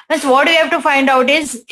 That's what we have to find out is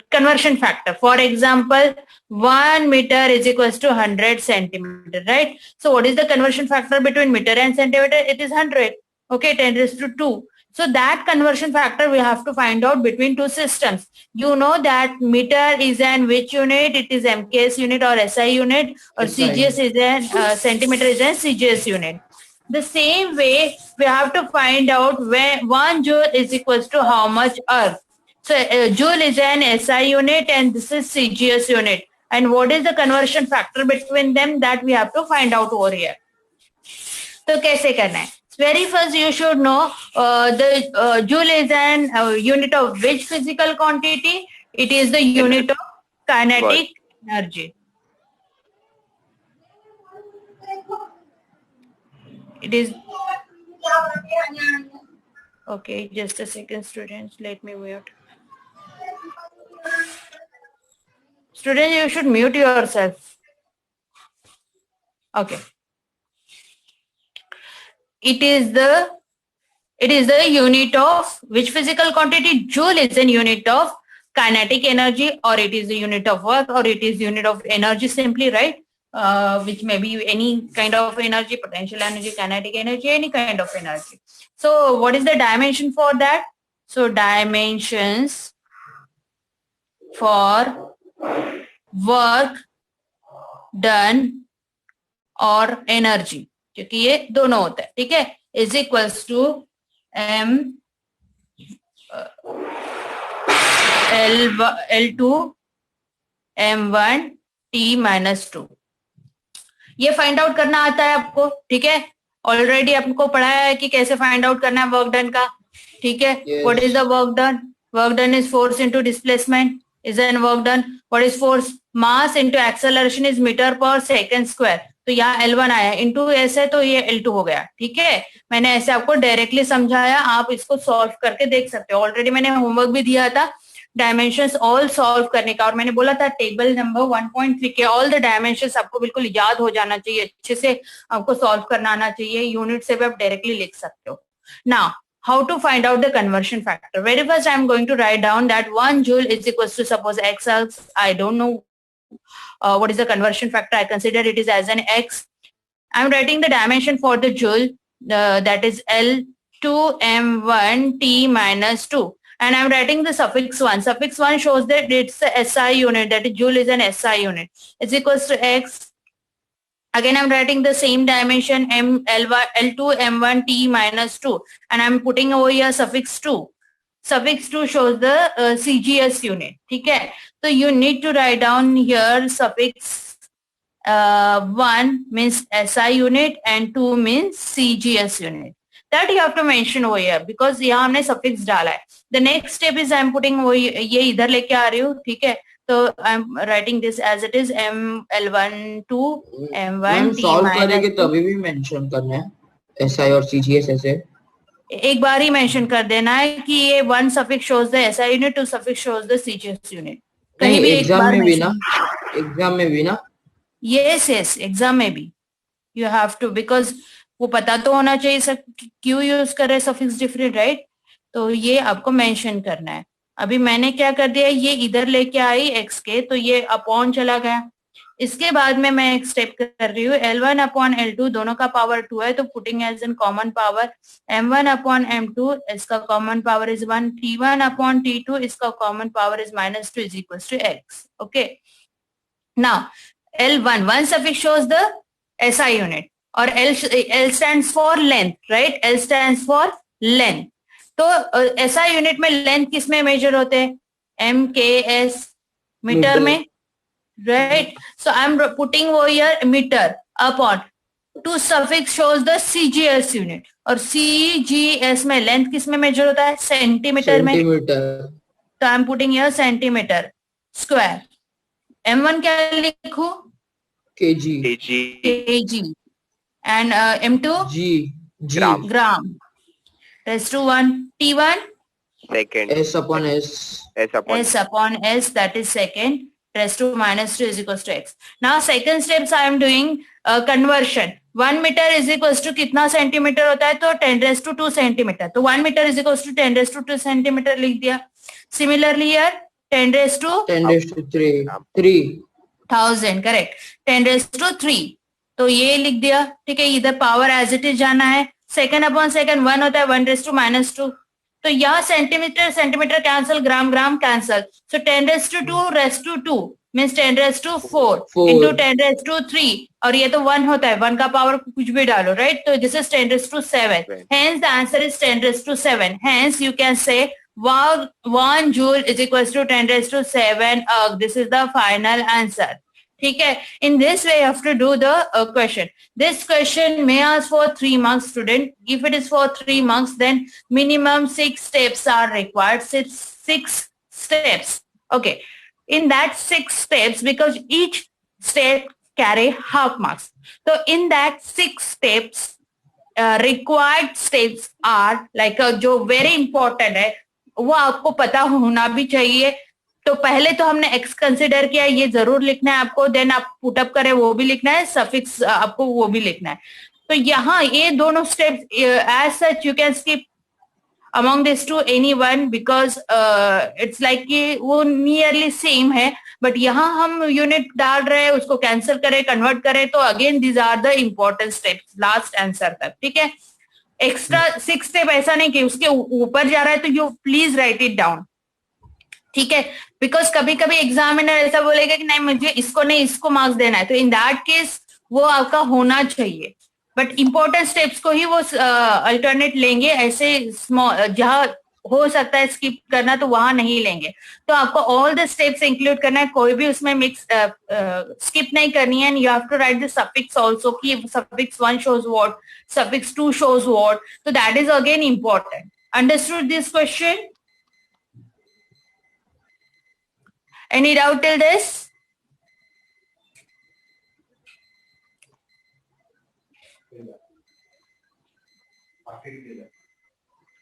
conversion factor. For example, 1 meter is equals to 100 centimeter, right? So what is the conversion factor between meter and centimeter? It is 100. Okay, 10 raised to 2. So that conversion factor we have to find out between two systems. You know that meter is an which unit? It is MKS unit or SI unit, or SI. CGS is an centimeter is an CGS unit. The same way we have to find out where 1 joule is equals to how much earth. So joule is an SI unit and this is CGS unit. And what is the conversion factor between them, that we have to find out over here. So कैसे करना है? Very first you should know the joule is an unit of which physical quantity? It is the unit of kinetic energy. It is okay. Just a second, students. Let me mute. Students, you should mute yourself. Okay. It is the unit of which physical quantity? Joule is a unit of kinetic energy, or it is the unit of work, or it is unit of energy simply, right? Which may be any kind of energy, potential energy, kinetic energy, any kind of energy. So what is the dimension for that? So dimensions for work done और energy, क्योंकि ये दोनों होता है, ठीक है, is equals to M L2 M1 T minus 2. ये find out करना आता है आपको, ठीक है, ऑलरेडी आपको पढ़ाया है कि कैसे फाइंड आउट करना है वर्क डन का, ठीक है. What is the work done? Work done is force into displacement is an work done. What is force? Mass into acceleration is meter per second square. तो यहाँ L1 आया, into S है तो ये L2 हो गया, ठीक है. मैंने ऐसे आपको डायरेक्टली समझाया, आप इसको सॉल्व करके देख सकते हो. ऑलरेडी मैंने होमवर्क भी दिया था डायमेंशंस ऑल सॉल्व करने का, और मैंने बोला था टेबल नंबर 1.3 के ऑल द डायमेंशंस आपको बिल्कुल याद हो जाना चाहिए, अच्छे से आपको सॉल्व करना आना चाहिए. यूनिट से भी आप डायरेक्टली लिख सकते हो. Now how to find out the conversion factor? Very first I am going to write down that 1 joule is equals to, suppose x. I don't know what is the conversion factor. I consider it is as an x. I am writing the dimension for the joule, that is L2 M1 T minus 2. And I am writing the suffix 1. Suffix 1 shows that it's the SI unit, that is joule is an SI unit. It's equals to x. Again, I'm writing the same dimension L2 M1 T minus 2. And I'm putting over here suffix 2. Suffix 2 shows the CGS unit. Okay? So you need to write down here suffix 1 means SI unit and 2 means CGS unit. That you have to mention over here because यहाँ हमने suffix डाला है. The next step is I'm putting over ये इधर लेके आ रही हूँ, ठीक है. So I'm writing this as it is L1 to M1 T solve करेंगे तभी भी mention करना है SI और CGS ऐसे. एक बार ही मेंशन कर देना है कि ये one suffix shows the SI unit, two suffix shows the CGS unit. कहीं भी एक बार एग्जाम में भी ना यस एग्जाम में भी यू हैव टू, बिकॉज वो पता तो होना चाहिए सर क्यों यूज कर रहे सफिक्स डिफरेंट, राइट. तो ये आपको मेंशन करना है. अभी मैंने क्या कर दिया, ये इधर लेके आई एक्स के, तो ये अपॉन चला गया. इसके बाद में मैं एक स्टेप कर रही हूँ, L1 अपॉन L2 दोनों का पावर 2 है, तो putting as in common power M1 upon M2 इसका common power is 1, T1 upon T2 इसका common power is -2 is equal to x. Okay, now L1 one suffix shows the SI unit और L stands for length, right. L stands for length. तो SI unit में length किस में measure होते हैं? MKS meter में, right. So I'm putting over here meter upon 2 suffix shows the CGS unit और CGS में लेंथ किस में मेजर होता है? सेंटीमीटर में. तो I'm putting here centimetre square. M1 क्या लिखूं? kg and M2 gram. Rest to 1. T1 second. S upon S that is second. Rest to -2 is equals to x. Now second steps I am doing conversion. 1 meter is equal to कितना centimeter होता है, तो 10⁻²² centimeter, तो 1 meter is equal to 10⁻² centimeter लिख दिया। Similarly यार 10⁻3 correct, 10⁻3, तो ये लिख दिया। ठीक है, इधर पावर एज इट इज जाना है, सेकंड अपॉन सेकंड 1 होता है, 1⁻², तो यहाँ सेंटीमीटर सेंटीमीटर कैंसल, ग्राम ग्राम कैंसल, सो 10⁻²² मीन्स 10⁻4 इंटू 10⁻3, और ये तो 1 होता है, 1 का पावर कुछ भी डालो, राइट, तो this is 10⁻7, hence the answer is 10⁻7, hence you can say 1 joule is equals to 10⁻7 arc. This is the final answer. ठीक है, in this way you have to do the question. This question may ask for 3 marks, student. If it is for 3 marks, then minimum 6 steps are required. Six steps. Okay, in that 6 steps, because each step carry half marks, so in that 6 steps required steps are like जो very important है वो आपको पता होना भी चाहिए। तो पहले तो हमने एक्स कंसिडर किया, ये जरूर लिखना है आपको, देन आप पुटअप करें वो भी लिखना है, सफिक्स आपको वो भी लिखना है। तो यहाँ ये दोनों steps as such you can skip among these two anyone because it's like कि वो नियरली सेम है, बट यहाँ हम यूनिट डाल रहे हैं, उसको कैंसिल करें कन्वर्ट करें, तो again these are the important steps last answer तक। ठीक है, एक्स्ट्रा 6 स्टेप ऐसा नहीं कि उसके ऊपर जा रहा है तो you please right it down. ठीक है, बिकॉज कभी कभी एग्जामिनर ऐसा बोलेगा कि नहीं मुझे इसको नहीं इसको मार्क्स देना है, तो इन दैट केस वो आपका होना चाहिए, बट इंपॉर्टेंट स्टेप्स को ही वो अल्टरनेट लेंगे, ऐसे स्मॉल जहां हो सकता है स्किप करना तो वहां नहीं लेंगे। तो आपको ऑल द स्टेप्स इंक्लूड करना है, कोई भी उसमें मिक्स स्किप नहीं करनी है। You have to write the suffix also कि suffix 1 shows what, suffix 2 shows what, so that is again important. Understood this question? Any doubt till this?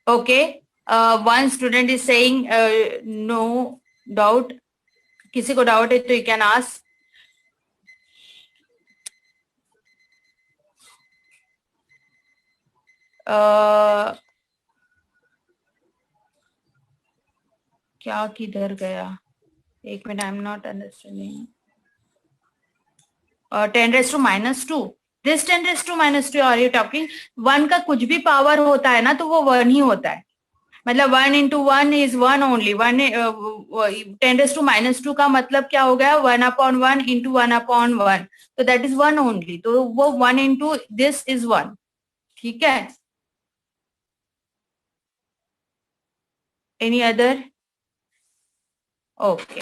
Okay, one student is saying no doubt. किसी को doubt है तो you can ask. क्या किधर गया, एक minute, I am not understanding. 10⁻², this 10⁻², are you talking 1 का कुछ भी पावर होता है ना तो वो 1 ही होता है, मतलब 1 into 1 is 1 only, 10⁻² का मतलब क्या हो गया, 1/1 into 1/1, तो दैट इज 1 only, तो वो 1 into this is 1। ठीक है, any other? Okay,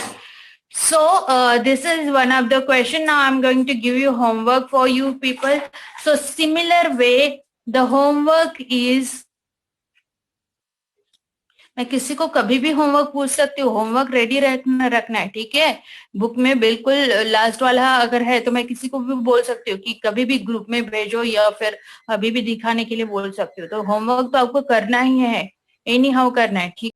so this is one of the question. Now I'm going to give you homework for you people. So similar way the homework is, मैं किसी को कभी भी homework पूछ सकती हूँ, होमवर्क रेडी रखना है। ठीक है, बुक में बिल्कुल लास्ट वाला अगर है तो मैं किसी को भी बोल सकती हूँ कि कभी भी ग्रुप में भेजो या फिर अभी भी दिखाने के लिए बोल सकती हूँ। तो होमवर्क तो आपको करना ही है, एनी हाउ करना है। ठीक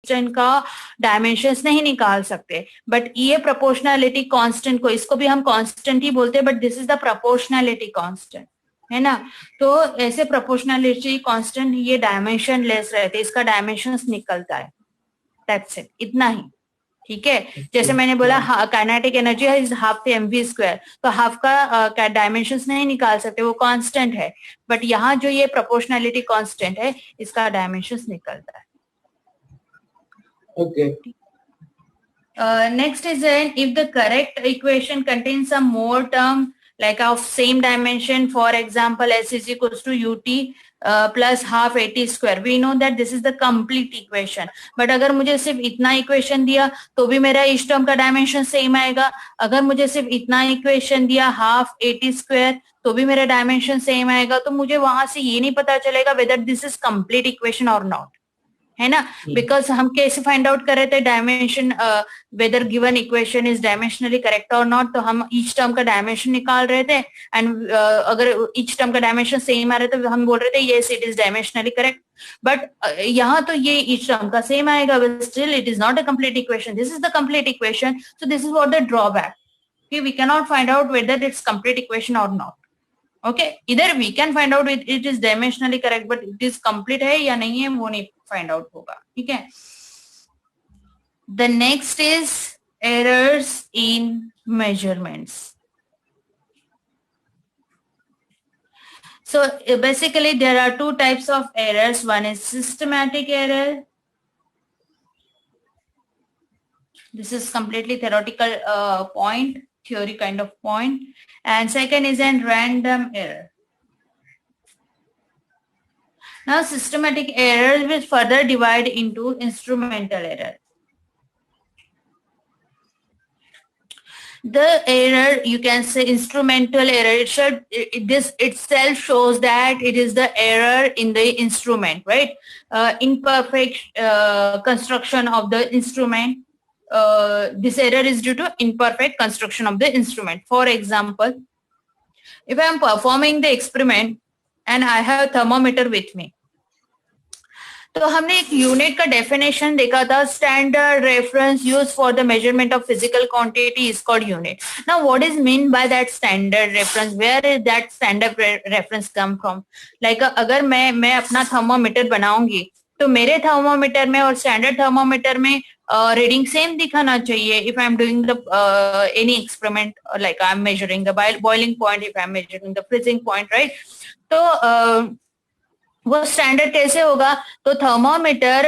का डायमेंशंस नहीं निकाल सकते, बट ये प्रोपोर्शनैलिटी कांस्टेंट को, इसको भी हम कांस्टेंट ही बोलते हैं, but this is the proportionality constant, है ना। तो ऐसे प्रोपोर्शनैलिटी कांस्टेंट ये डायमेंशन लेस रहते, इसका डायमेंशंस निकलता है, दैट्स इट, इतना ही, ठीक है। जैसे मैंने बोला kinetic energy is half mv square, तो हाफ का डायमेंशंस नहीं निकाल सकते, वो कांस्टेंट है, बट यहाँ जो ये प्रोपोर्शनैलिटी कांस्टेंट है इसका डायमेंशंस निकलता है। Okay. Next is then, if the correct equation contains some more term like of same dimension, for example s is equals to ut plus half at square, we know that this is the complete equation, but अगर मुझे सिर्फ इतना equation दिया तो भी मेरा इस term का डायमेंशन सेम आएगा, अगर मुझे सिर्फ इतना इक्वेशन दिया हाफ at स्क्वायर तो भी मेरा डायमेंशन सेम आएगा, तो मुझे वहां से ये नहीं पता चलेगा whether this is complete equation or not, है ना। बिकॉज हम कैसे फाइंड आउट कर रहे थे dimension, weather given equation is dimensionally correct और नॉट, तो हम ईच टर्म का डायमेंशन निकाल रहे थे, एंड अगर ईच टर्म का डायमेंशन सेम आ रहा है तो हम बोल रहे थे yes it is dimensionally correct, but यहाँ तो ये ईच टर्म का सेम आएगा, but still it is not a complete equation, this is the complete equation, so this is what the drawback, कि we can not find out whether it's complete equation or not. Okay, इधर we can find out it is dimensionally correct, but it is complete है या नहीं है वो नहीं find out होगा, ठीक है। The next is errors in measurements. So basically there are two types of errors, one is systematic error, this is completely theoretical point, theory kind of point, and second is a random error. Now systematic error will further divide into instrumental error. The error, you can say instrumental error, this itself shows that it is the error in the instrument, right? Imperfect construction of the instrument. This error is due to imperfect construction of the instrument. For example, if I am performing the experiment and I have a thermometer with me, तो हमने एक unit का definition देखा था, standard reference use for the measurement of physical quantity is called unit. Now what is mean by that standard reference, where is that standard reference come from? Like अगर मैं अपना thermometer बनाऊंगी तो मेरे thermometer में और स्टैंडर्ड थर्मोमीटर में reading same दिखाना चाहिए। If I am doing the any experiment, like I am measuring the boiling point, if I am measuring the freezing point, right? तो वो स्टैंडर्ड कैसे होगा? तो थर्मोमीटर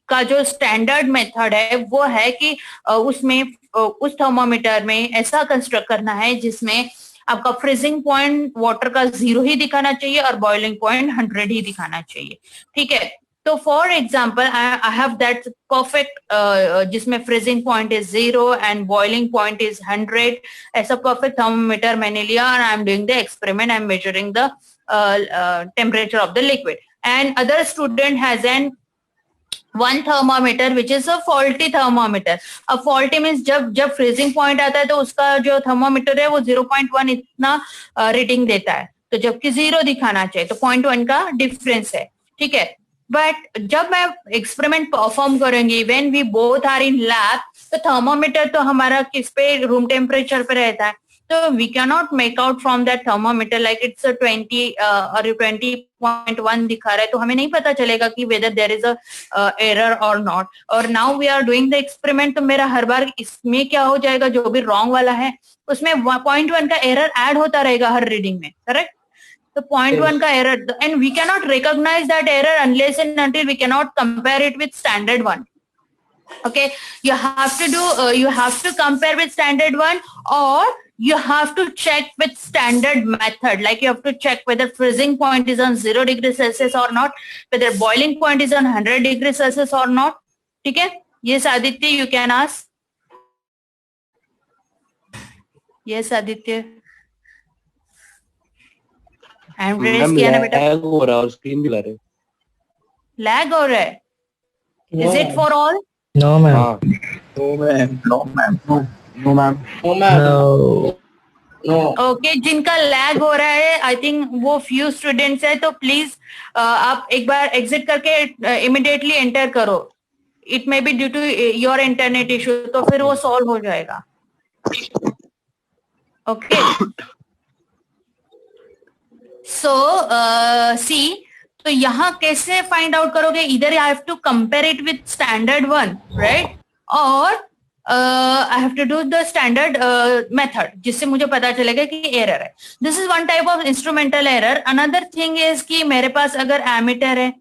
का जो स्टैंडर्ड मेथड है वो है कि उसमें उस थर्मोमीटर में ऐसा कंस्ट्रक्ट करना है जिसमें आपका फ्रीजिंग पॉइंट वाटर का 0 ही दिखाना चाहिए और बॉइलिंग पॉइंट 100 ही दिखाना चाहिए, ठीक है। तो for example I have that perfect, जिसमें freezing point is 0 and boiling point is 100, ऐसा परफेक्ट थर्मोमीटर मैंने लिया और I am doing the experiment, I am measuring the temperature of the liquid, and other student has one thermometer which is a faulty thermometer. अब faulty means जब freezing point आता है तो उसका जो thermometer है वो 0.1 इतना रीडिंग देता है, तो जबकि 0 दिखाना चाहिए, तो 0.1 का डिफरेंस है, ठीक है। बट जब मैं एक्सपेरिमेंट परफॉर्म करूंगी, when we both are in lab, तो थर्मोमीटर तो हमारा किस पे, रूम टेम्परेचर पे रहता है, तो we cannot make out from that thermometer like it's a 20 or 20.1 दिखा रहा है, तो हमें नहीं पता चलेगा कि whether there is a error or not. और now we are doing the experiment, तो मेरा हर बार इसमें क्या हो जाएगा, जो भी wrong वाला है उसमें 0.1 का error add होता रहेगा हर रीडिंग में, करेक्ट? तो 0.1 का error, and we cannot recognize that error unless and until we cannot compare it with standard one. Okay, you have to compare with standard one, or you have to check with standard method, like you have to check whether freezing point is on 0 degrees Celsius or not, whether boiling point is on 100 degrees Celsius or not, ठीक है? Yes Aditya, you can ask. Yes Aditya, hand raise किया ना बेटा? Lag हो रहा है और screen भी ला रहे। लैग हो रहा है? Is it for all? No, ma'am. No, ma'am. No, ma'am. No, no, ma'am. No, ma'am. No. No. Okay, जिनका लैग हो रहा है आई थिंक वो फ्यू स्टूडेंट्स है, तो प्लीज आप एक बार एग्जिट करके इमीडिएटली एंटर करो, it may be due to your internet issue, तो फिर वो सॉल्व हो जाएगा. ओके, सो सी, तो यहाँ कैसे फाइंड आउट करोगे? इधर I have to compare it with standard one, right, और I have to do the standard method, जिससे मुझे पता चलेगा कि एरर है. This is one type of instrumental error. Another thing is कि मेरे पास अगर एमीटर है,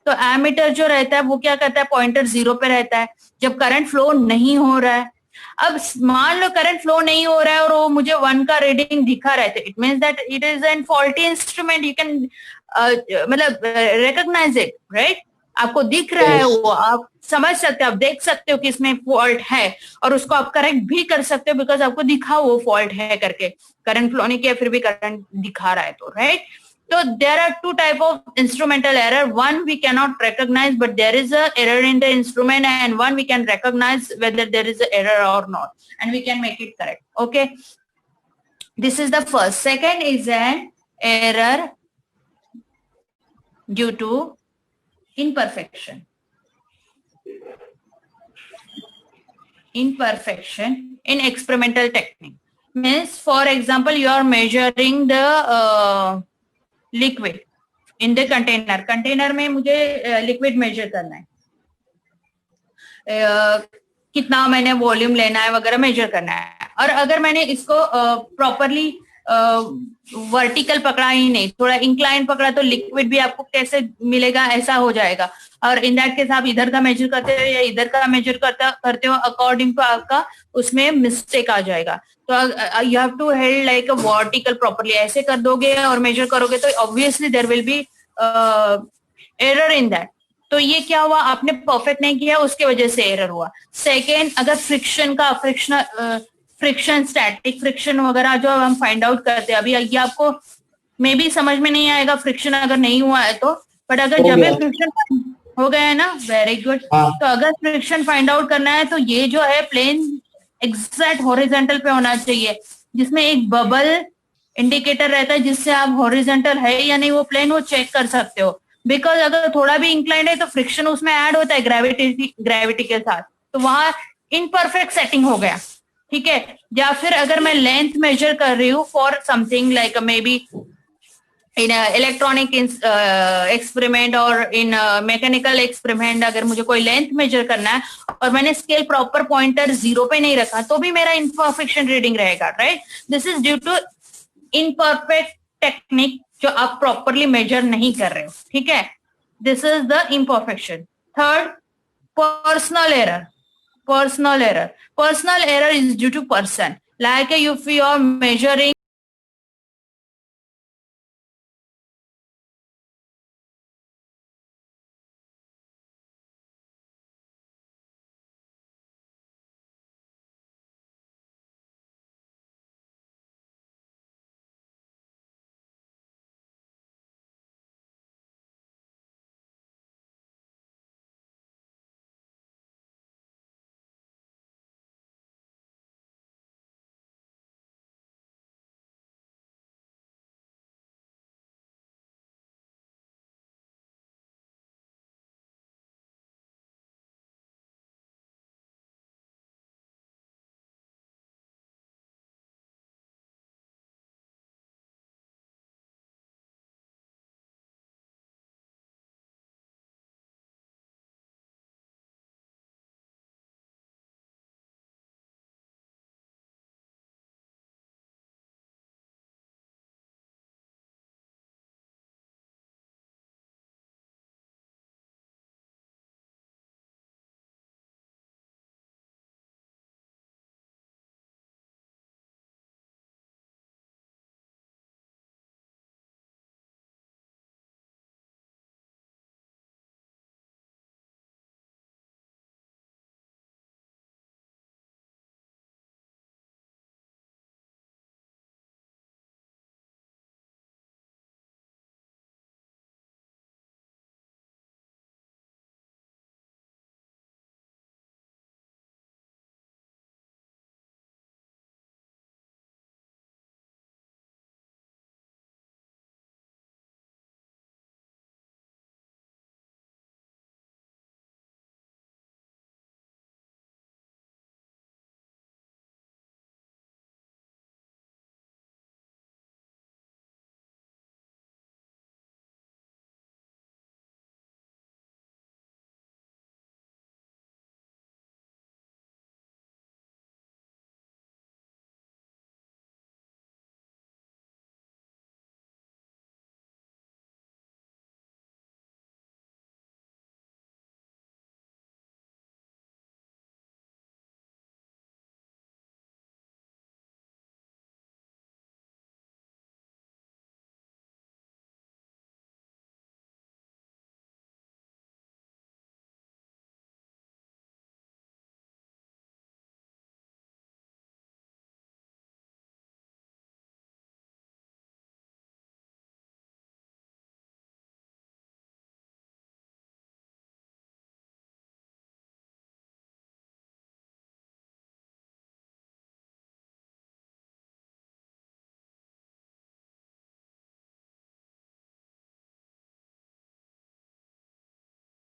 तो एमीटर जो रहता है वो क्या करता है, पॉइंटर 0 पे रहता है जब करंट फ्लो नहीं हो रहा है. अब मान लो करंट फ्लो नहीं हो रहा है और वो मुझे 1 का रीडिंग दिखा रहा है, तो it means that it is an faulty instrument. You can मतलब रिकॉग्नाइज इट, राइट. आपको दिख रहा है Yes. वो, आप समझ सकते हो, आप देख सकते हो कि इसमें फॉल्ट है, और उसको आप करेक्ट भी कर सकते हो बिकॉज आपको दिखा वो फॉल्ट है करके. करंट फ्लो नहीं किया फिर भी करंट दिखा रहा है, तो right. So there are two type of instrumental error. One we cannot recognize, but there is a error in the instrument, and one we can recognize whether there is a error or not, and we can make it correct. Okay. This is the first. Second is an error due to imperfection. Imperfection in experimental technique means, for example, you are measuring the liquid in the container. Container में मुझे liquid major करना है, कितना मैंने volume लेना है वगैरह major करना है. और अगर मैंने इसको प्रॉपरली वर्टिकल पकड़ा ही नहीं, थोड़ा इंक्लाइन पकड़ा, तो लिक्विड भी आपको कैसे मिलेगा, ऐसा हो जाएगा. और इन दैट केस आप इधर का मेजर करते हो या इधर का मेजर करते हो, अकॉर्डिंग टू आपका उसमें मिस्टेक आ जाएगा. तो you have to held like a vertical properly. ऐसे कर दोगे और मेजर करोगे तो obviously there will be error in that. तो ये क्या हुआ, आपने परफेक्ट नहीं किया, उसके वजह से एरर हुआ. सेकेंड, अगर फ्रिक्शन स्टैटिक फ्रिक्शन वगैरह जो हम फाइंड आउट करते हैं, अभी ये आपको मे बी समझ में नहीं आएगा फ्रिक्शन अगर नहीं हुआ है तो, बट अगर हो जब भी गया. फ्रिक्शन हो गया है ना, वेरी गुड. हाँ. तो अगर फ्रिक्शन फाइंड आउट करना है तो ये जो है प्लेन एग्जैक्ट हॉरिजॉन्टल पे होना चाहिए, जिसमें एक बबल इंडिकेटर रहता है जिससे आप हॉरिजॉन्टल है या नहीं वो प्लेन वो चेक कर सकते हो. बिकॉज अगर थोड़ा भी इंक्लाइंड है तो फ्रिक्शन उसमें ऐड होता है ग्रेविटी के साथ, तो वहां इनपरफेक्ट सेटिंग हो गया. ठीक है. या फिर अगर मैं लेंथ मेजर कर रही हूँ for something like may be in electronic experiment और इन मैकेनिकल एक्सपेरिमेंट, अगर मुझे कोई लेंथ मेजर करना है और मैंने स्केल प्रॉपर पॉइंटर 0 पे नहीं रखा, तो भी मेरा इनपरफेक्शन रीडिंग रहेगा, right. This is due to imperfect technique, जो आप प्रॉपरली मेजर नहीं कर रहे हो. ठीक है. This is the imperfection. Third, personal error. Personal error is due to person. Like if you are measuring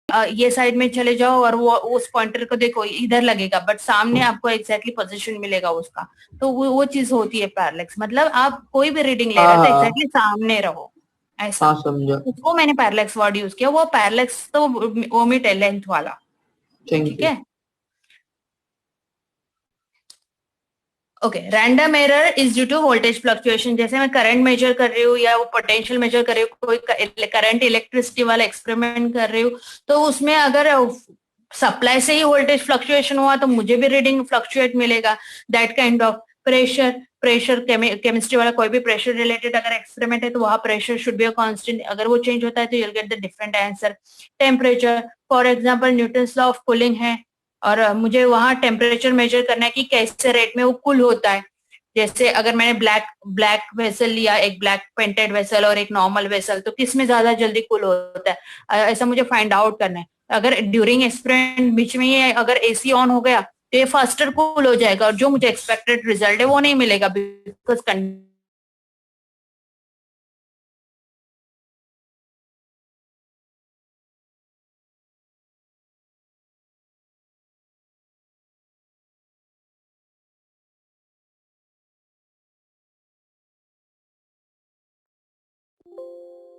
ये साइड में चले जाओ और वो उस पॉइंटर को देखो इधर लगेगा, बट सामने आपको एग्जैक्टली पोजीशन मिलेगा उसका। तो वो चीज होती है पैरेलैक्स। मतलब आप कोई भी रीडिंग ले रहे हो तो हाँ एग्जैक्टली सामने रहो, ऐसा। हाँ समझा। उसको मैंने पैरेलैक्स वर्ड यूज किया। वो पैरेलैक्स तो ओमिट है, लेंथ वाला। थैंक ठीक यू। है, okay. Random error is due to voltage fluctuation. जैसे मैं करंट मेजर कर रही हूँ या वो पोटेंशियल मेजर कर रही हूँ, कोई करंट इलेक्ट्रिसिटी वाला एक्सपेरिमेंट कर रही हूँ, तो उसमें अगर सप्लाई से ही वोल्टेज फ्लक्चुएशन हुआ तो मुझे भी रीडिंग फ्लक्चुएट मिलेगा। That kind of pressure chemistry वाला कोई भी प्रेशर रिलेटेड अगर एक्सपेरिमेंट है तो वहां pressure should be a constant. अगर वो चेंज होता है तो you'll get the different answer. Temperature, for example Newton's law of cooling है, और मुझे वहां टेम्परेचर मेजर करना है कि कैसे रेट में वो कूल होता है। जैसे अगर मैंने ब्लैक ब्लैक वेसल लिया, एक ब्लैक पेंटेड वेसल और एक नॉर्मल वेसल, तो किस में ज्यादा जल्दी कूल होता है, ऐसा मुझे फाइंड आउट करना है। अगर ड्यूरिंग एक्सपेरिमेंट बीच में ये अगर एसी ऑन हो गया तो ये फास्टर कूल हो जाएगा, और जो मुझे एक्सपेक्टेड रिजल्ट है वो नहीं मिलेगा, बिकॉज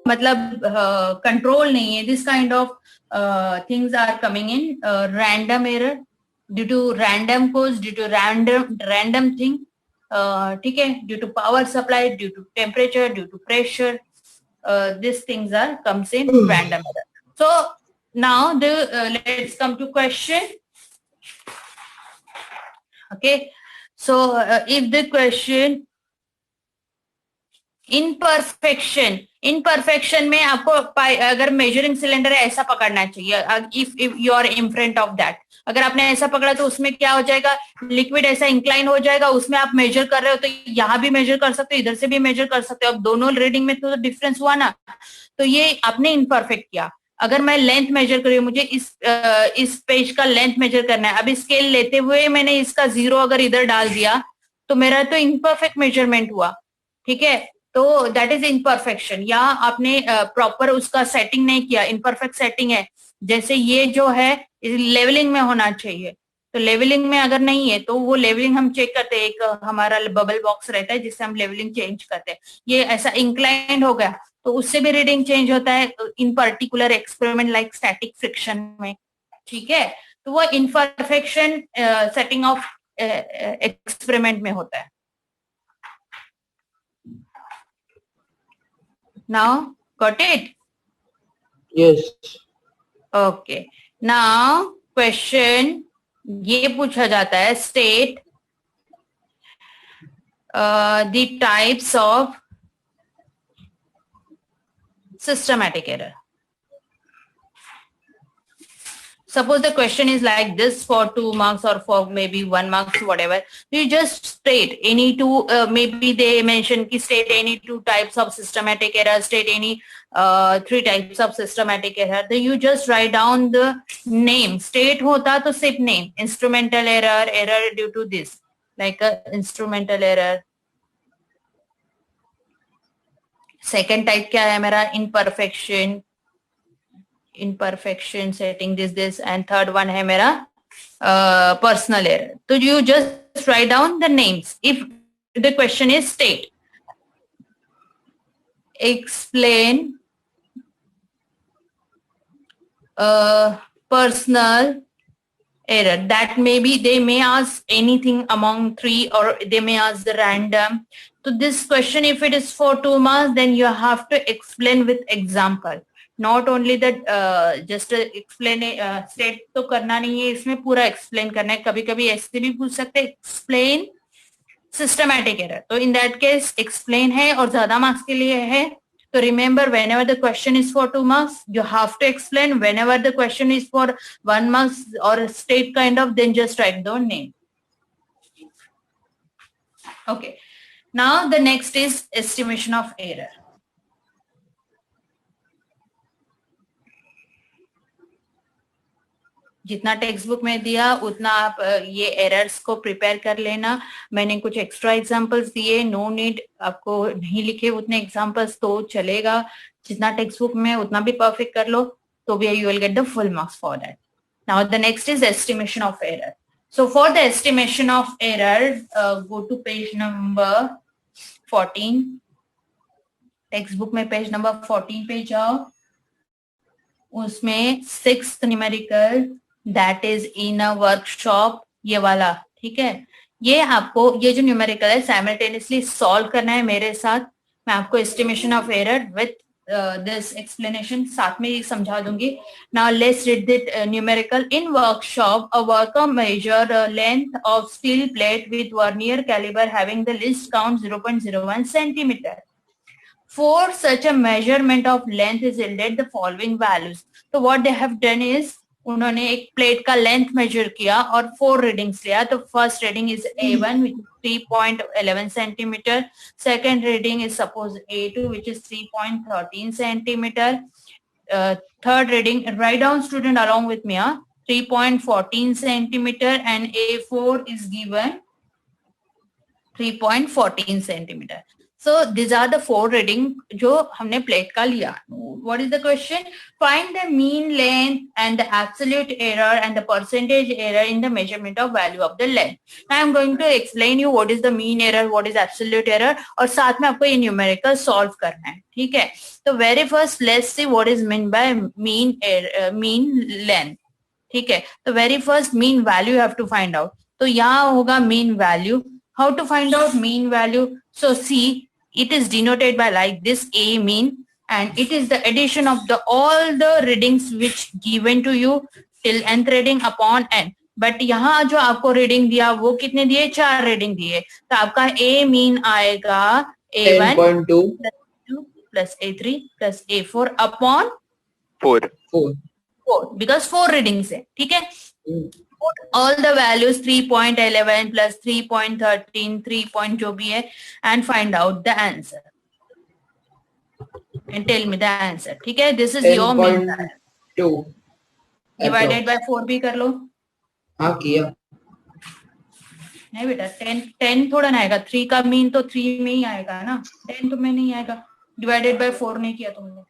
मतलब कंट्रोल नहीं है। This kind of things are coming in random error due to random cause, due to random thing. ठीक है, due to power supply, due to temperature, due to pressure, these things are comes in random error. So now the let's come to question. Okay, so if the question imperfection में आपको अगर measuring cylinder है ऐसा पकड़ना चाहिए। If you are in front of that, अगर आपने ऐसा पकड़ा तो उसमें क्या हो जाएगा, लिक्विड ऐसा इंक्लाइन हो जाएगा, उसमें आप मेजर कर रहे हो तो यहाँ भी मेजर कर सकते हो, इधर से भी मेजर कर सकते हो। अब दोनों रीडिंग में तो डिफरेंस हुआ ना, तो ये आपने इनपरफेक्ट किया। अगर मैं लेंथ मेजर कर रही हूँ, मुझे इस पेज का लेंथ मेजर करना है, अभी स्केल लेते हुए मैंने इसका 0 अगर इधर डाल दिया तो मेरा तो इनपरफेक्ट मेजरमेंट हुआ। ठीक है, तो दैट इज इनपरफेक्शन, या आपने प्रॉपर उसका सेटिंग नहीं किया, इनपरफेक्ट सेटिंग है। जैसे ये जो है लेवलिंग में होना चाहिए, तो लेवलिंग में अगर नहीं है तो वो लेवलिंग हम चेक करते हैं, एक हमारा बबल बॉक्स रहता है जिससे हम लेवलिंग चेंज करते हैं। ये ऐसा इंक्लाइंड हो गया तो उससे भी रीडिंग चेंज होता है इन particular experiment like static friction में। ठीक है, तो वो इनपरफेक्शन सेटिंग ऑफ एक्सपेरिमेंट में होता है। Now, got it? Yes. Okay. Now, question ये पूछा जाता है, state the types of systematic error. Suppose the question is like this for 2 marks or for maybe 1 marks, whatever. You just state any two, maybe they mention ki state any 2 types of systematic error, state any 3 types of systematic error. Then you just write down the name. State hota to sip name. Instrumental error, error due to this. Like a instrumental error. Second type kya hai mera? Imperfection setting this, and third one है मेरा personal error. So you just write down the names. If the question is state, explain personal error, that maybe they may ask anything among 3 or they may ask the random. So this question, if it is for 2 marks, then you have to explain with example. Not only that just explain, state तो करना नहीं है, इसमें पूरा explain करना है। कभी कभी ऐसे भी पूछ सकते हैं एक्सप्लेन सिस्टमैटिक एरर, तो इन दैट केस एक्सप्लेन है और ज्यादा मार्क्स के लिए है। तो remember, whenever the question is for 2 marks, you have to explain. Whenever the question is for 1 marks or state kind of, then just write the name. Okay. Now the next is estimation of error. जितना text book में दिया उतना आप ये errors को prepare कर लेना। मैंने कुछ एक्स्ट्रा एग्जांपल्स दिए, नो नीड आपको नहीं लिखे उतने एग्जांपल्स तो चलेगा। जितना टेक्स्ट बुक में उतना भी परफेक्ट कर लो तो भी you will get the full marks for that. Now the next is estimation of error. So for the estimation of error, go to page number 14. Textbook में page number 14 पे जाओ. उसमें 6th numerical, that is in a workshop, ये वाला, ठीक है. ये आपको ये जो न्यूमेरिकल है साइमल्टेनियसली सॉल्व करना है मेरे साथ. मैं आपको estimation of error with this explanation साथ में ही समझा दूंगी. Now let's read the numerical. In workshop a worker measure length of steel plate with vernier caliber having the least count 0.01 centimeter. For such a measurement of length is yielded the following values. So what they have done is उन्होंने एक plate का length major किया और 4 readings लिया. तो first reading is A1 which is 3.11 centimeter. Second reading is suppose A2 which is 3.13 centimeter. Third reading, write down student along with me, 3.14 centimeter, and A4 is given 3.14 centimeter. So these are the 4 reading जो हमने plate का लिया. What is the question? Find the mean length and the absolute error and the percentage error in the measurement of value of the length. Now I am going to explain you what is the mean error, what is absolute error, और साथ में आपको ये numerical solve करना है, ठीक है. तो very first let's see what is meant by mean error, mean length, ठीक है. तो very first mean value you have to find out. तो यहाँ होगा mean value. How to find out mean value? So see, it is denoted by like this A mean, and it is the addition of the all the readings which given to you till nth reading upon n. But यहाँ जो आपको reading दिया वो कितने दिए? 4 reading दिए. तो आपका A मीन आएगा A1 plus A3 plus A4 upon 4 because 4 readings है, ठीक है. Put all the values 3.11 plus 3.13, 3 जो भी है, and find out the answer. And tell me the answer. ठीक है. This is your mean value. 10.2 divided by 4 भी कर लो. हाँ किया. नहीं बेटा 10 थोड़ा ना आएगा. 3 का मीन तो 3 में ही आएगा ना. 10 तो में नहीं आएगा. डिवाइडेड बाय 4 नहीं किया तुमने.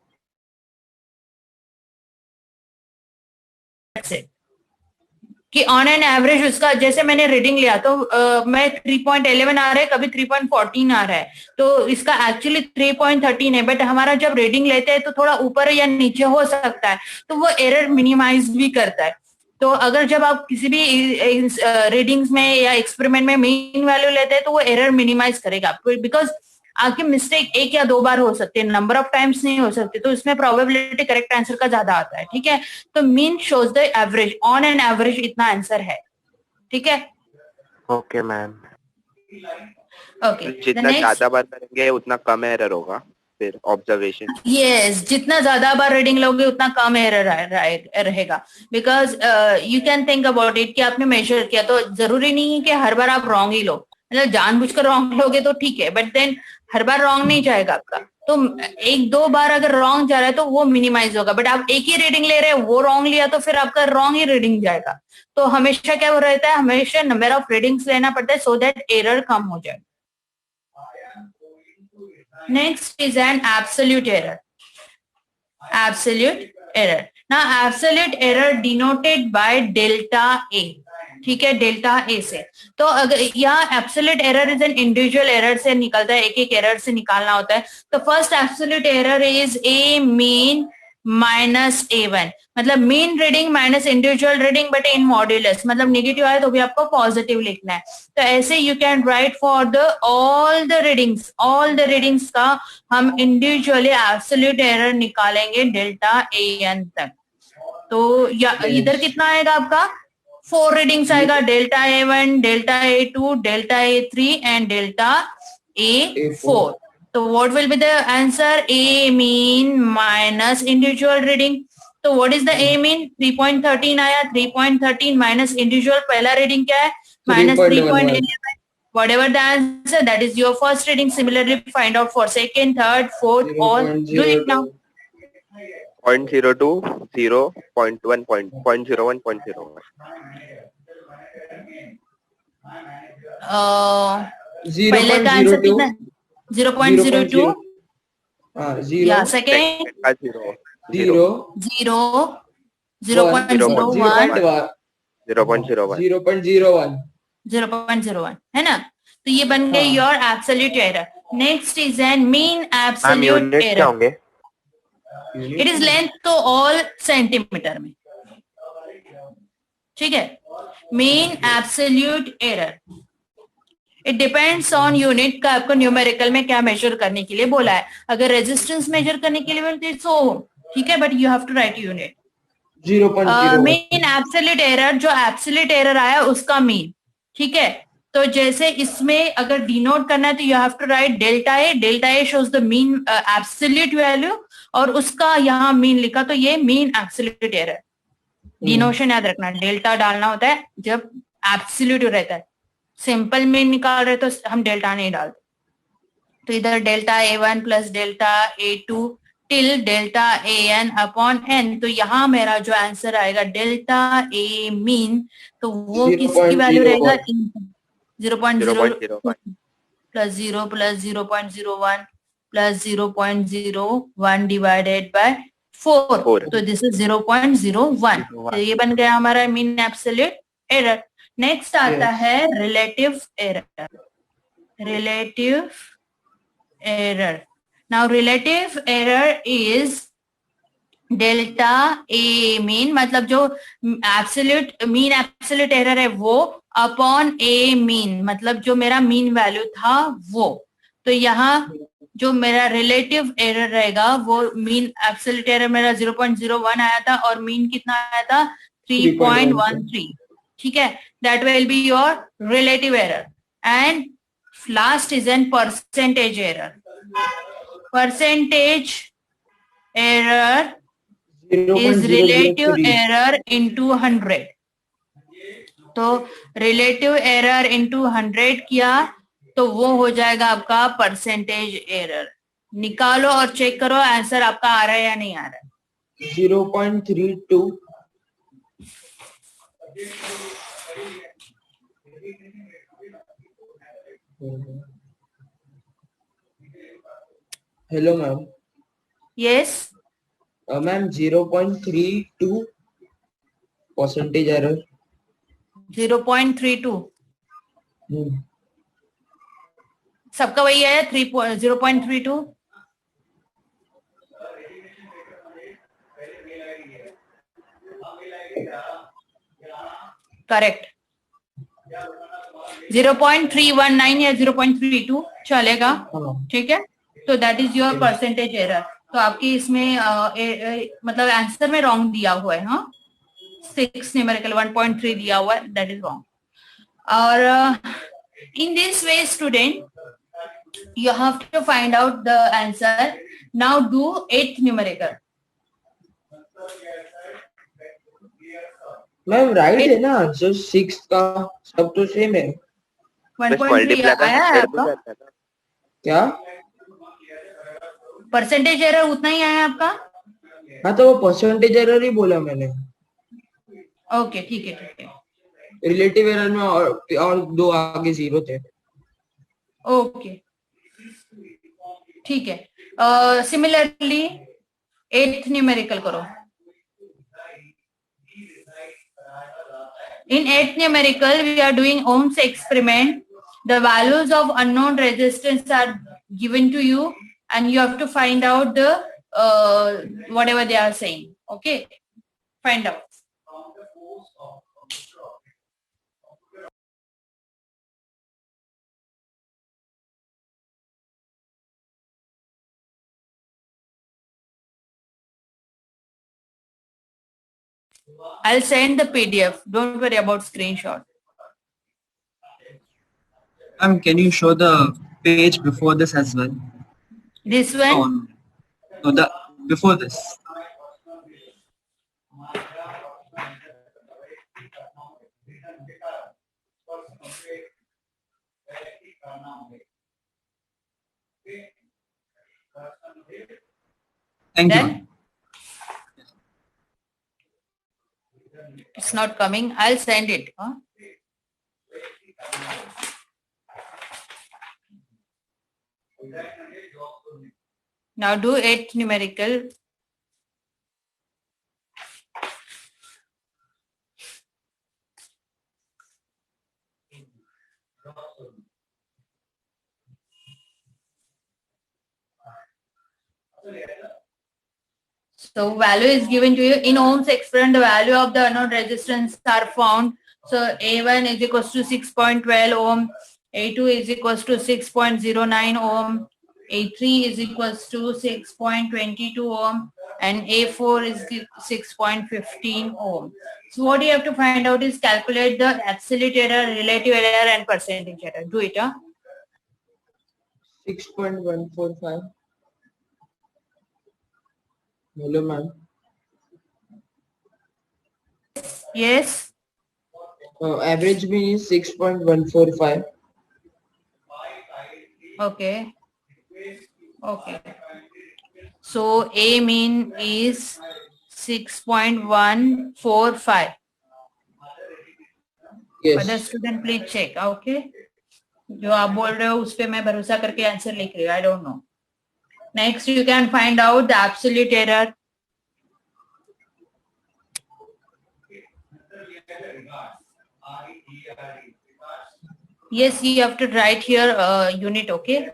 That's it. कि ऑन एन एवरेज उसका जैसे मैंने रीडिंग लिया तो मैं 3.11 आ रहा है, कभी 3.14 आ रहा है, तो इसका एक्चुअली 3.13 है. बट हमारा जब रीडिंग लेते हैं तो थोड़ा ऊपर या नीचे हो सकता है, तो वो एरर मिनिमाइज भी करता है. तो अगर जब आप किसी भी रीडिंग्स में या एक्सपेरिमेंट में मीन वैल्यू लेते हैं तो वो एरर मिनिमाइज करेगा, बिकॉज आपकी मिस्टेक 1 या 2 बार हो सकती है, नंबर ऑफ टाइम्स नहीं हो सकती. तो इसमें प्रोबेबिलिटी करेक्ट आंसर का ज्यादा आता है, ठीक है. तो mean shows the average. On an average इतना आंसर है, ठीक है. Okay ma'am. ओके. जितना ज्यादा बार करेंगे उतना कम एरर होगा फिर ऑब्जर्वेशन. यस, जितना ज्यादा बार रीडिंग लोगे उतना कम एरर रहेगा. Because you can think about it कि आपने मेजर किया तो जरूरी नहीं है कि हर बार आप रॉन्ग ही लो. मतलब जानबूझकर रॉन्ग लोगे तो ठीक है, बट देन हर बार रॉन्ग नहीं जाएगा आपका. तो 1-2 बार अगर रॉन्ग जा रहा है तो वो मिनिमाइज होगा. बट आप एक ही रीडिंग ले रहे हैं, वो रॉन्ग लिया तो फिर आपका रॉन्ग ही रीडिंग जाएगा. तो हमेशा क्या हो रहता है, हमेशा नंबर ऑफ रीडिंग्स लेना पड़ता है सो दैट एरर कम हो जाए. Next is an absolute error. Absolute error. ना absolute error denoted by delta A, ठीक है, डेल्टा ए से. तो अगर यहाँ absolute error is an individual error से निकलता है, एक एरर से निकालना होता है. तो first absolute error is a mean minus A1, मतलब mean reading minus individual reading but in modulus, मतलब नेगेटिव आए तो भी आपको पॉजिटिव लिखना है. तो ऐसे you can write for the all the readings का हम इंडिविजुअली एब्सोल्यूट एरर निकालेंगे डेल्टा AN तक. तो इधर कितना आएगा आपका? 4 रीडिंग्स आएगा. Delta A1, delta A2, delta A3 and delta A4. तो what will be the answer? A mean minus individual reading. तो what is the A mean? 3.13 आया. 3.13 माइनस इंडिविजुअल पहला रीडिंग क्या है? Minus 3.11. Whatever the answer, that is your first reading. Similarly, find out for second, third, fourth, all. Do it now. 0.02, 0, 0.1, 0.01, 0.01. पहले का answer कितना? 0.02. Yeah, second. 0, 0, 0.01, 0.01, 0.01 है ना। तो ये बन गए हाँ। Your absolute error. Next is N mean ma'am absolute units क्या एरर। होंगे? इट इज लेंथ तो ऑल सेंटीमीटर में, ठीक है। Mean absolute error, it depends on unit का आपको न्यूमेरिकल में क्या मेजर करने के लिए बोला है। अगर रेजिस्टेंस मेजर करने के लिए बोलते सो ठीक है, but you have to write unit. 0.01, mean absolute error, जो एब्सोल्यूट एरर आया उसका मीन, ठीक है। तो जैसे इसमें अगर डिनोट करना है तो you have to write delta A. Delta A shows the mean absolute value और उसका यहाँ मीन लिखा, तो ये मीन एब्सोल्यूट एरर। डिनोशन याद रखना, डेल्टा डालना होता है जब एब्सोल्यूट रहता है। सिंपल मीन निकाल रहे तो हम डेल्टा नहीं डालते। तो इधर delta A1 plus delta A2 till delta AN upon n। तो यहाँ मेरा जो आंसर आएगा डेल्टा A मीन, तो वो किसकी वैल्यू रहेगा? 0.0 plus 0 plus 0.01 plus 0.01 divided by 4, तो दिस इज 0.01। तो ये बन गया हमारा मीन एब्सोल्यूट एरर। नेक्स्ट आता है relative error. Relative error. Now relative error is delta A mean, मतलब जो एब्सोल्यूट मीन एब्सोल्यूट एरर है वो अपॉन ए मीन, मतलब जो मेरा मीन वैल्यू था वो। तो यहाँ जो मेरा रिलेटिव एरर रहेगा वो मीन एब्सोल्यूट एरर मेरा 0.01 आया था और मीन कितना आया था? 3.13, ठीक है। That will be your relative error. And last is an percentage error. Percentage error is relative error into 100। तो रिलेटिव एरर इंटू 100 किया तो वो हो जाएगा आपका परसेंटेज एरर। निकालो और चेक करो आंसर आपका आ रहा है या नहीं आ रहा है। 0.32, hello ma'am. Yes ma'am 0.32 percentage error. 0.32 सबका वही है 0.32। करेक्ट। 0.319 या 0.32 चलेगा, ठीक है। तो that is your percentage error. तो आपकी इसमें मतलब आंसर में रॉन्ग दिया हुआ है, हाँ 6 न्यूमेरिकल 1.3 दिया हुआ है, दैट इज रॉन्ग। और in this way student you have to find out the answer. Now do 8th numerical. Ma'am right है ना आंसर? 6 का सब तो सेम है। 1.3 आया है आपका? क्या परसेंटेज एरर उतना ही आया आपका? हाँ तो वो परसेंटेज एरर ही बोला मैंने। ओके ठीक है ठीक है। रिलेटिव एरर में और 2 आगे 0 थे। ओके ठीक है। सिमिलरली 8th न्यूमेरिकल करो। In 8th numerical, we are doing Ohm's experiment. The values of unknown resistance are given to you, and you have to find out the whatever they are saying. Okay, find out. I'll send the PDF. Don't worry about screenshot. Can you show the page before this as well? This one? No, the before this. Thank you. It's not coming. I'll send it. Huh? Now do 8th numerical. So value is given to you in ohms expression. The value of the unknown resistance are found. So A1 is equals to 6.12 ohm, A2 is equals to 6.09 ohm, A3 is equals to 6.22 ohm, and A4 is 6.15 ohm. So what you have to find out is calculate the absolute error, relative error, and percentage error. Do it, huh? 6.145. Hello, ma'am. Yes. Average mean is 6.145. Okay. Okay. So A mean is 6.145. Yes. Other student please check. Okay. जो आप बोल रहे हो उस पे मैं भरोसा करके आंसर लिख रही हूँ. I don't know. Next you can find out the absolute error. Yes, you have to write here unit. Okay.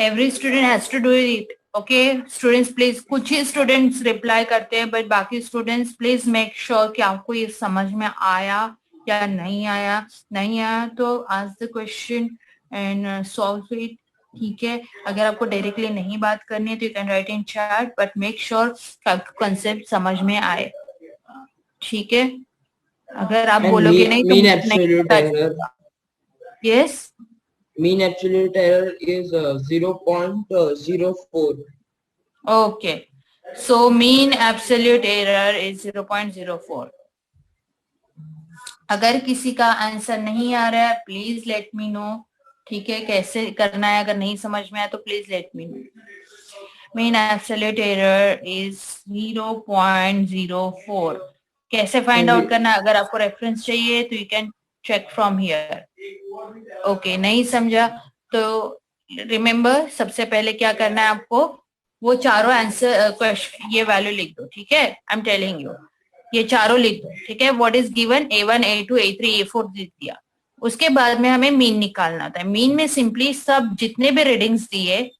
Every student has to do it. Okay, students please. कुछ ही students reply करते हैं, but बाकी students please make sure कि आपको ये समझ में आया या नहीं आया. नहीं आया तो ask the question and solve it. ठीक है. अगर आपको डायरेक्टली नहीं बात करनी है तो you can write in chat, but make sure कि आपको concept समझ में आए. ठीक है. अगर आप बोलोगे नहीं तो mean absolute error. Yes. Mean absolute error is 0.04. Okay. So mean absolute error is 0.04. अगर किसी का आंसर नहीं आ रहा है प्लीज लेट मी नो. ठीक है. कैसे करना है अगर नहीं समझ में आया तो please let me know. Mean absolute error is 0.04. कैसे फाइंड आउट करना है? अगर आपको रेफरेंस चाहिए तो you can check from here. Okay. नहीं समझा तो रिमेम्बर सबसे पहले क्या करना है आपको, वो चारों आंसर क्वेश्चन ये वैल्यू लिख दो. ठीक है. आई एम टेलिंग यू ये चारों लिख दो. ठीक है. What is given A1 A2 A3 A4 लिख दिया. उसके बाद में हमें मीन निकालना था. मीन में सिंपली सब जितने भी रीडिंग्स दिए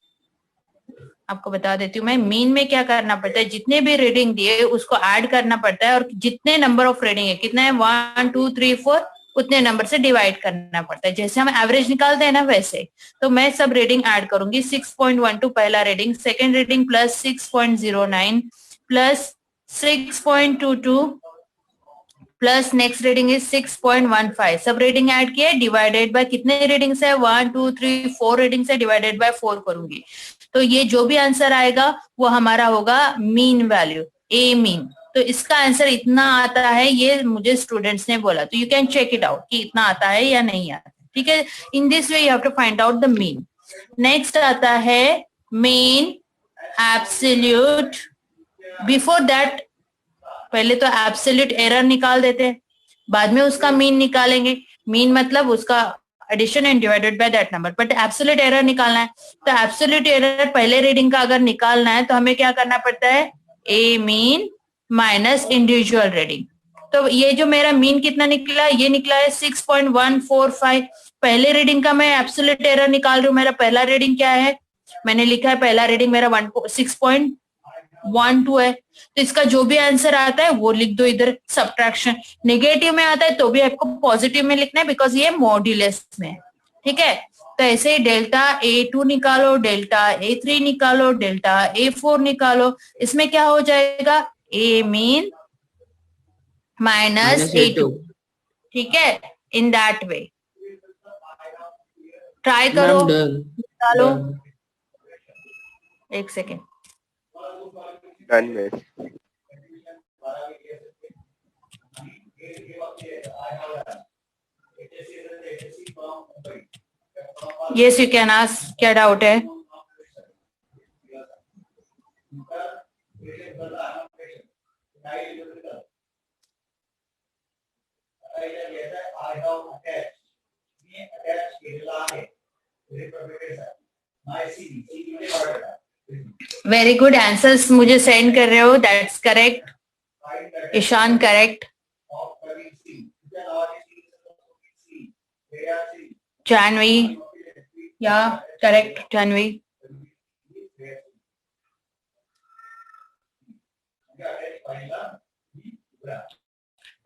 आपको बता देती हूँ मैं. मीन में क्या करना पड़ता है, जितने भी रीडिंग दिए उसको ऐड करना पड़ता है और जितने नंबर ऑफ रीडिंग है कितना है 1 2 3 4 उतने नंबर से डिवाइड करना पड़ता है. जैसे हम एवरेज निकालते हैं ना वैसे. तो मैं सब रीडिंग ऐड करूंगी. 6.12 पहला reading, second reading plus 6.09 plus 6.22 plus next reading is 6.15. सब रीडिंग ऐड किए डिवाइडेड बाय कितने रीडिंग्स है 1 2 3 4 रीडिंग्स है डिवाइडेड बाय 4 करूंगी. तो ये जो भी आंसर आएगा वो हमारा होगा मीन वैल्यू, ए मीन. तो इसका आंसर इतना आता है, ये मुझे स्टूडेंट्स ने बोला. तो you can check it out कि इतना आता है या नहीं आता. ठीक है. In this way you have to find out the mean. Next आता है मीन एब्सोल्यूट. बिफोर दैट पहले तो एब्सोल्यूट एरर निकाल देते हैं, बाद में उसका मीन निकालेंगे. मीन मतलब उसका addition and divided by that number. But absolute error निकालना है तो एब्सोल्यूट एरर पहले रीडिंग का अगर निकालना है तो हमें क्या करना पड़ता है, ए मीन माइनस इंडिविजुअल रीडिंग. तो ये जो मेरा मीन कितना निकला, ये निकला है 6.145. पहले रीडिंग का मैं एब्सोल्यूट एरर निकाल रही हूँ. मेरा पहला रीडिंग क्या है, मैंने लिखा है पहला रीडिंग मेरा 6.12 है. तो इसका जो भी आंसर आता है वो लिख दो इधर. सब्ट्रैक्शन नेगेटिव में आता है तो भी आपको पॉजिटिव में लिखना है बिकॉज ये मॉड्यूलस में. ठीक है. तो ऐसे डेल्टा A2 निकालो, डेल्टा A3 निकालो, डेल्टा A4 निकालो, इसमें क्या हो जाएगा, A मीन माइनस A2, ठीक है, इन दैट वे ट्राई करो, निकालो, एक second, done miss. Yes you can ask, क्या डाउट है? वेरी गुड, आंसर्स मुझे सेंड कर रहे हो, that's correct, Ishaan correct, Janhvi, या correct Janhvi,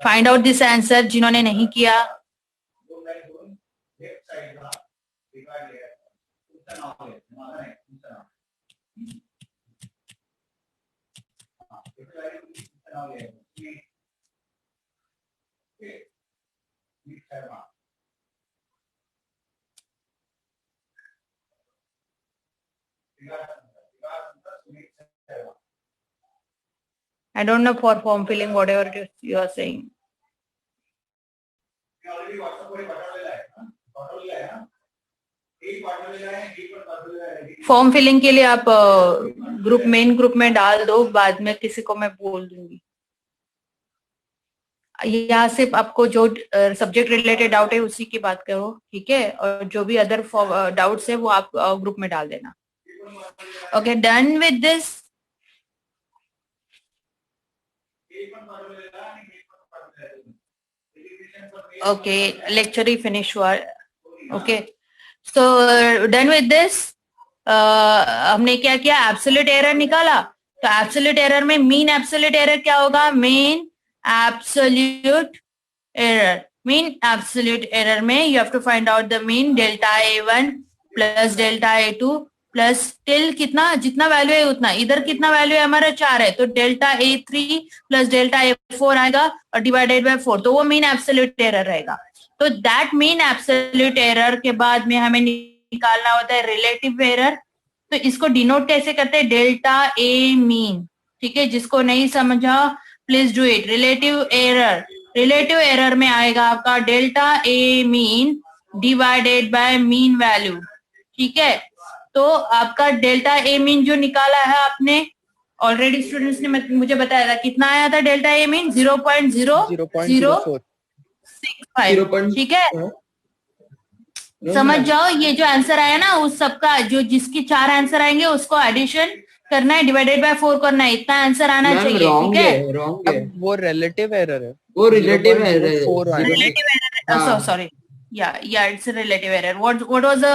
find out this answer जिन्होंने नहीं किया। I don't know for form filling, whatever it is you are saying. Form filling के लिए आप मेन ग्रुप में डाल दो, बाद में किसी को मैं बोल दूंगी। यहाँ सिर्फ आपको जो सब्जेक्ट रिलेटेड डाउट है उसी की बात करो, ठीक है, और जो भी अदर डाउट्स है वो आप ग्रुप में डाल देना। Okay, done with this. Okay, lecture ही फिनिश हुआ। Okay, so done with this. हमने क्या किया, एब्सोल्यूट एरर निकाला। तो एब्सोल्यूट एरर में मीन एब्सोल्यूट एरर क्या होगा, mean absolute error. Mean absolute error में you have to find out the mean delta A1 plus delta A2 plus till कितना, जितना वैल्यू है उतना। इधर कितना वैल्यू है हमारा, 4 है, तो delta A3 plus delta A4 आएगा और डिवाइडेड बाय 4, तो वो मीन एब्सोल्यूट एरर रहेगा। तो दैट मीन एब्सोल्यूट एरर के बाद में हमें निकालना होता है रिलेटिव एरर। तो इसको डिनोट कैसे करते हैं, डेल्टा A मीन, ठीक है, जिसको नहीं समझा please do it. Relative error में आएगा आपका delta A mean divided by mean value, ठीक है। तो आपका डेल्टा A मीन जो निकाला है आपने, ऑलरेडी स्टूडेंट्स ने मुझे बताया था, कितना आया था डेल्टा A मीन, 0.065, ठीक है। समझ जाओ, ये जो आंसर आया ना उस सबका, जो जिसकी 4 आंसर आएंगे उसको एडिशन करना है, डिवाइडेड बाय 4 करना है, इतना आंसर आना चाहिए, ठीक है। वो रिलेटिव एरर है, वो रिलेटिव एरर है, sorry, yeah, it's a relative error. What was the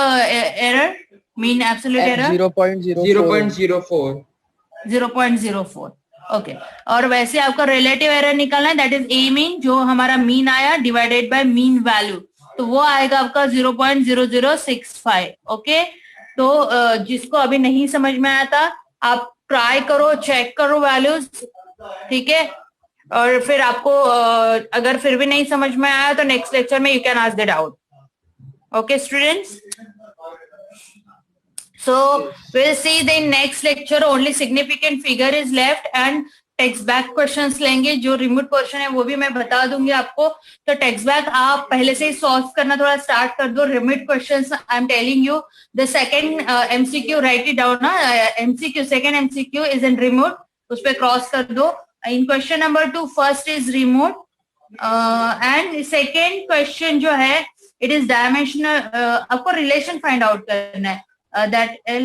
error? Mean absolute error 0.04. 0.04. Okay, और वैसे आपका रिलेटिव एरर निकालना है, दैट इज A मीन, जो हमारा मीन आया डिवाइडेड बाय मीन वैल्यू, तो वो आएगा आपका 0.0065। ओके, तो जिसको अभी नहीं समझ में आया था आप ट्राई करो, चेक करो वैल्यूज, ठीक है, और फिर आपको अगर फिर भी नहीं समझ में आया तो नेक्स्ट लेक्चर में you can ask the doubt. Okay students, so we'll see the next lecture, only significant figure is left and text back questions लेंगे। जो रिमोट पोर्शन है वो भी मैं बता दूंगी आपको, तो टेक्स्ट बैक आप पहले से ही सॉल्व करना थोड़ा स्टार्ट कर दो। Remote questions I am telling you, the second MCQ write it down ना, MCQ second MCQ is in remote, उस पे क्रॉस कर दो। In question number 2 first is remote and second question जो है इट इज डायमेंशनल, आपको relation find out करना है, that L